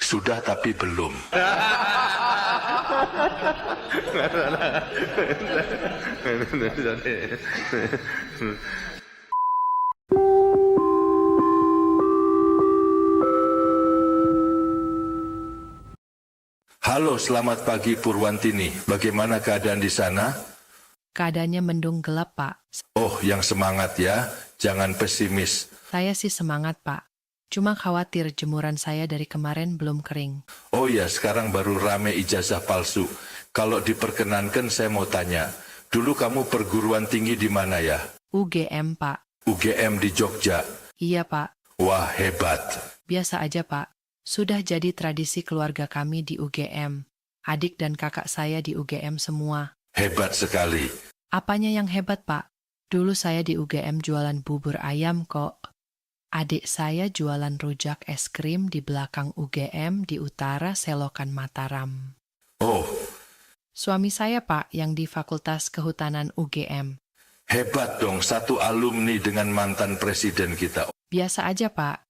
Sudah tapi belum. Halo, selamat pagi Purwantini. Bagaimana keadaan di sana? Keadaannya mendung gelap, Pak. Oh, yang semangat ya. Jangan pesimis. Saya sih semangat, Pak. Cuma khawatir jemuran saya dari kemarin belum kering. Oh ya, sekarang baru rame ijazah palsu. Kalau diperkenankan saya mau tanya. Dulu kamu perguruan tinggi di mana ya? UGM, Pak. UGM di Jogja. Iya, Pak. Wah, hebat. Biasa aja, Pak. Sudah jadi tradisi keluarga kami di UGM. Adik dan kakak saya di UGM semua. Hebat sekali. Apanya yang hebat, Pak? Dulu saya di UGM jualan bubur ayam kok. Adik saya jualan rujak es krim di belakang UGM di utara Selokan Mataram. Oh, Suami saya, Pak, yang di Fakultas Kehutanan UGM. hebat dong, satu alumni dengan mantan presiden kita. Biasa aja, Pak.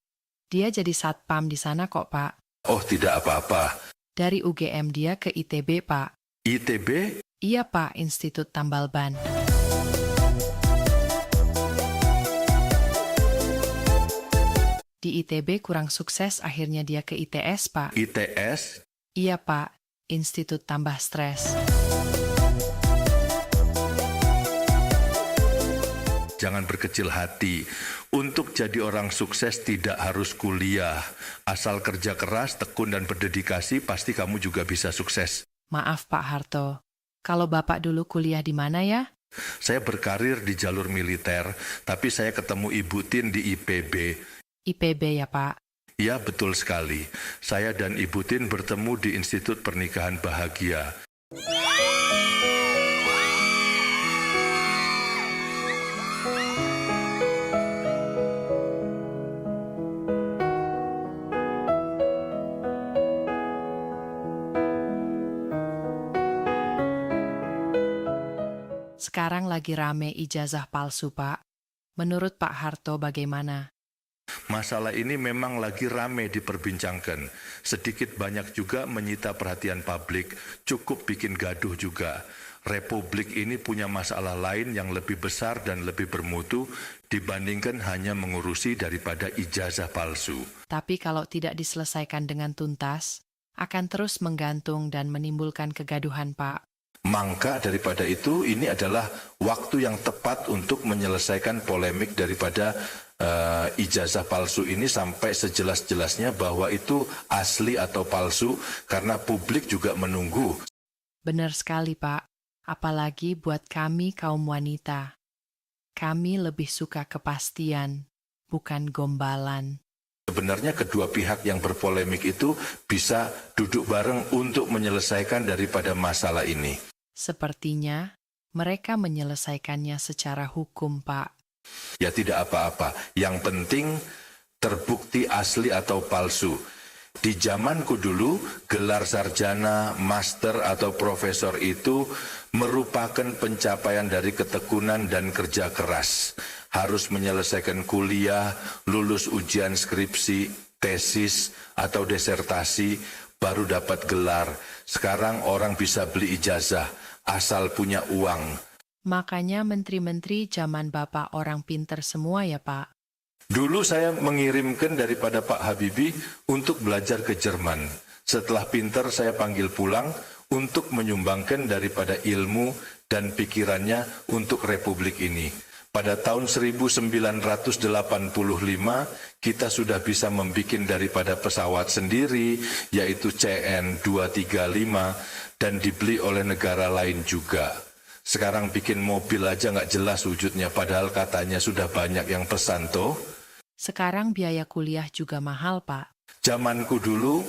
Dia jadi satpam di sana kok, Pak. Oh, tidak apa-apa. Dari UGM dia ke ITB, Pak. ITB? Iya, Pak, Institut Tambal Ban. Di ITB kurang sukses, akhirnya dia ke ITS, Pak. ITS? Iya, Pak, Institut Tambah Stres. Jangan berkecil hati. Untuk jadi orang sukses tidak harus kuliah. Asal kerja keras, tekun dan berdedikasi, pasti kamu juga bisa sukses. Maaf, Pak Harto. Kalau Bapak dulu kuliah di mana ya? Saya berkarir di jalur militer, tapi saya ketemu Ibu Tin di IPB. IPB ya, Pak. Ya, betul sekali. Saya dan Ibu Tin bertemu di Institut Pernikahan Bahagia. Sekarang lagi rame ijazah palsu, Pak. Menurut Pak Harto bagaimana? Masalah ini memang lagi rame diperbincangkan. Sedikit banyak juga menyita perhatian publik, cukup bikin gaduh juga. Republik ini punya masalah lain yang lebih besar dan lebih bermutu dibandingkan hanya mengurusi daripada ijazah palsu. Tapi kalau tidak diselesaikan dengan tuntas, akan terus menggantung dan menimbulkan kegaduhan, Pak. Maka daripada itu, ini adalah waktu yang tepat untuk menyelesaikan polemik daripada ijazah palsu ini sampai sejelas-jelasnya bahwa itu asli atau palsu, karena publik juga menunggu. Benar sekali, Pak. Apalagi buat kami kaum wanita. Kami lebih suka kepastian, bukan gombalan. Sebenarnya kedua pihak yang berpolemik itu bisa duduk bareng untuk menyelesaikan daripada masalah ini. Sepertinya mereka menyelesaikannya secara hukum, Pak. Ya tidak apa-apa, yang penting terbukti asli atau palsu. Di zamanku dulu, gelar sarjana, master atau profesor itu merupakan pencapaian dari ketekunan dan kerja keras. Harus menyelesaikan kuliah, lulus ujian skripsi, tesis, atau disertasi, baru dapat gelar. Sekarang orang bisa beli ijazah, asal punya uang. Makanya menteri-menteri zaman Bapak orang pinter semua ya, Pak. Dulu saya mengirimkan daripada Pak Habibie untuk belajar ke Jerman. Setelah pinter saya panggil pulang untuk menyumbangkan daripada ilmu dan pikirannya untuk Republik ini. Pada tahun 1985 kita sudah bisa membuat daripada pesawat sendiri, yaitu CN235, dan dibeli oleh negara lain juga. Sekarang bikin mobil aja nggak jelas wujudnya, padahal katanya sudah banyak yang pesan toh. Sekarang biaya kuliah juga mahal, Pak. Zamanku dulu,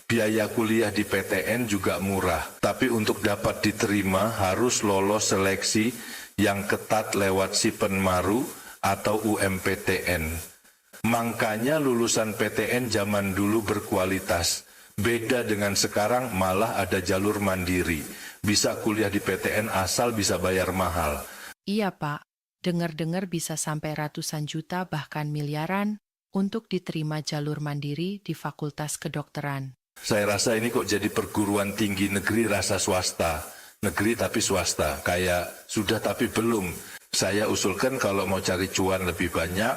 biaya kuliah di PTN juga murah. Tapi untuk dapat diterima harus lolos seleksi yang ketat lewat Sipenmaru atau UMPTN. Makanya lulusan PTN zaman dulu berkualitas. Beda dengan sekarang, malah ada jalur mandiri. Bisa kuliah di PTN asal bisa bayar mahal. Iya, Pak. Dengar-dengar bisa sampai ratusan juta bahkan miliaran untuk diterima jalur mandiri di Fakultas Kedokteran. Saya rasa ini kok jadi perguruan tinggi negeri rasa swasta. Negeri tapi swasta, kayak sudah tapi belum. Saya usulkan kalau mau cari cuan lebih banyak,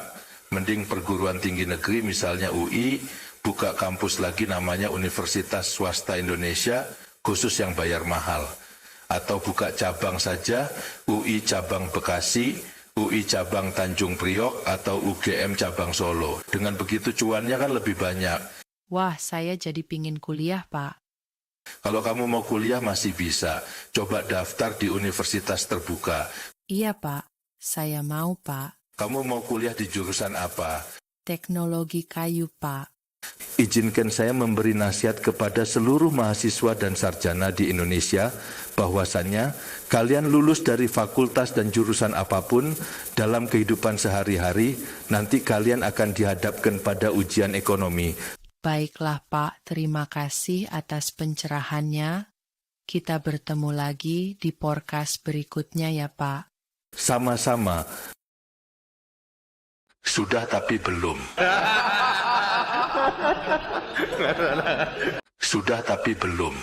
mending perguruan tinggi negeri misalnya UI, buka kampus lagi namanya Universitas Swasta Indonesia, khusus yang bayar mahal. Atau buka cabang saja, UI cabang Bekasi, UI cabang Tanjung Priok, atau UGM cabang Solo. Dengan begitu cuannya kan lebih banyak. Wah, saya jadi pingin kuliah, Pak. Kalau kamu mau kuliah masih bisa. Coba daftar di universitas terbuka. Iya, Pak. Saya mau, Pak. Kamu mau kuliah di jurusan apa? Teknologi kayu, Pak. Izinkan saya memberi nasihat kepada seluruh mahasiswa dan sarjana di Indonesia bahwasannya kalian lulus dari fakultas dan jurusan apapun dalam kehidupan sehari-hari, nanti kalian akan dihadapkan pada ujian ekonomi. Baiklah, Pak. Terima kasih atas pencerahannya. Kita bertemu lagi di podcast berikutnya ya, Pak. Sama-sama. Sudah tapi belum. Sudah tapi belum.